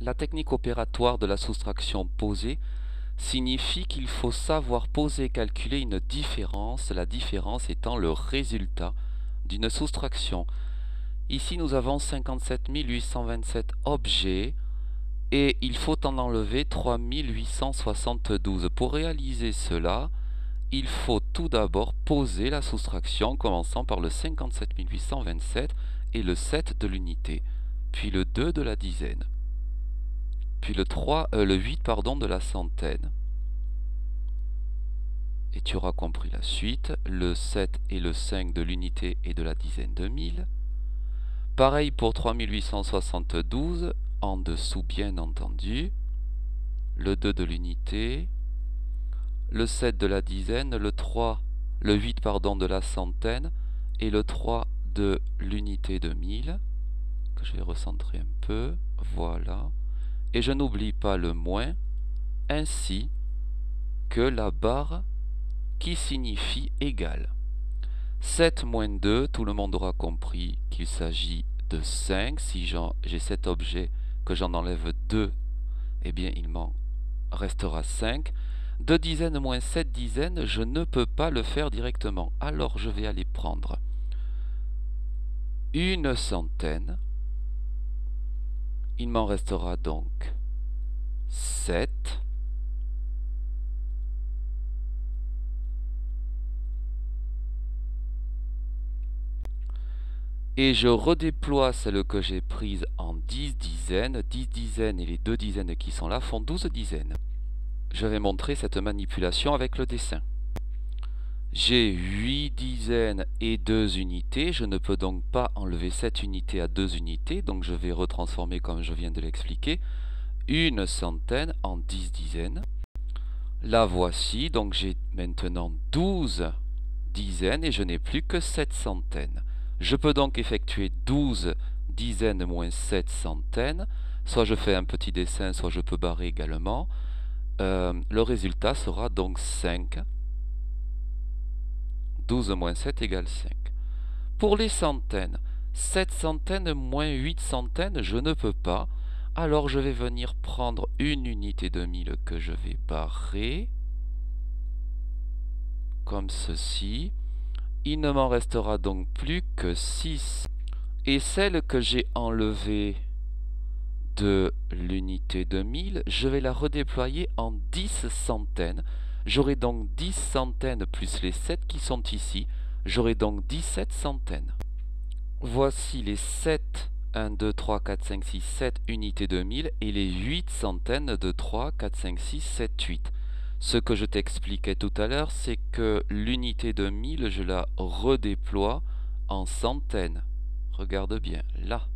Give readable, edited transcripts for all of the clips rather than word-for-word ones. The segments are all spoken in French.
La technique opératoire de la soustraction posée signifie qu'il faut savoir poser et calculer une différence, la différence étant le résultat d'une soustraction. Ici nous avons 57 827 objets et il faut en enlever 3872. Pour réaliser cela, il faut tout d'abord poser la soustraction commençant par le 57 827 et le 7 de l'unité, puis le 2 de la dizaine, puis le 8 de la centaine. Et tu auras compris la suite, le 7 et le 5 de l'unité et de la dizaine de mille. Pareil pour 3872, en dessous bien entendu, le 2 de l'unité, le 7 de la dizaine, le 8 de la centaine et le 3 de l'unité de 1000, que je vais recentrer un peu, voilà. Et je n'oublie pas le moins, ainsi que la barre qui signifie égal. 7 moins 2, tout le monde aura compris qu'il s'agit de 5. Si j'ai cet objet que j'en enlève 2, eh bien il m'en restera 5. 2 dizaines moins 7 dizaines, je ne peux pas le faire directement. Alors je vais aller prendre une centaine. Il m'en restera donc 7. Et je redéploie celle que j'ai prise en 10 dizaines. 10 dizaines et les 2 dizaines qui sont là font 12 dizaines. Je vais montrer cette manipulation avec le dessin. J'ai 8 dizaines et 2 unités. Je ne peux donc pas enlever cette unité à 2 unités. Donc je vais retransformer comme je viens de l'expliquer. Une centaine en 10 dizaines. La voici. Donc j'ai maintenant 12 dizaines et je n'ai plus que 7 centaines. Je peux donc effectuer 12 dizaines moins 7 centaines. Soit je fais un petit dessin, soit je peux barrer également. Le résultat sera donc 5. 12 moins 7 égale 5. Pour les centaines, 7 centaines moins 8 centaines, je ne peux pas. Alors je vais venir prendre une unité de 1000 que je vais barrer. Comme ceci. Il ne m'en restera donc plus que 6. Et celle que j'ai enlevée de l'unité de 1000, je vais la redéployer en 10 centaines. J'aurai donc 10 centaines plus les 7 qui sont ici. J'aurai donc 17 centaines. Voici les 7, 1, 2, 3, 4, 5, 6, 7 unités de 1000 et les 8 centaines de 3, 4, 5, 6, 7, 8. Ce que je t'expliquais tout à l'heure, c'est que l'unité de 1000, je la redéploie en centaines. Regarde bien, là.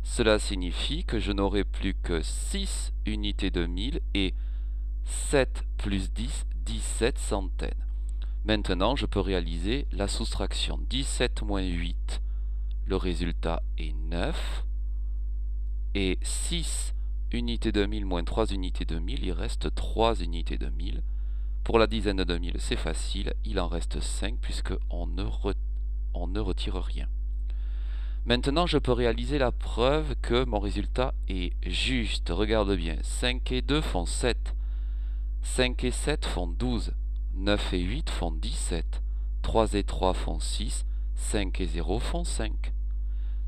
Cela signifie que je n'aurai plus que 6 unités de 1000 et 7 plus 10, 17 centaines. Maintenant, je peux réaliser la soustraction. 17 moins 8, le résultat est 9. Et 6 unités de 1000 moins 3 unités de 1000, il reste 3 unités de 1000. Pour la dizaine de 1000, c'est facile, il en reste 5 puisqu'on ne retire rien. Maintenant, je peux réaliser la preuve que mon résultat est juste. Regarde bien, 5 et 2 font 7. 5 et 7 font 12. 9 et 8 font 17. 3 et 3 font 6. 5 et 0 font 5.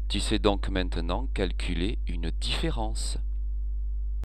Tu sais donc maintenant calculer une différence.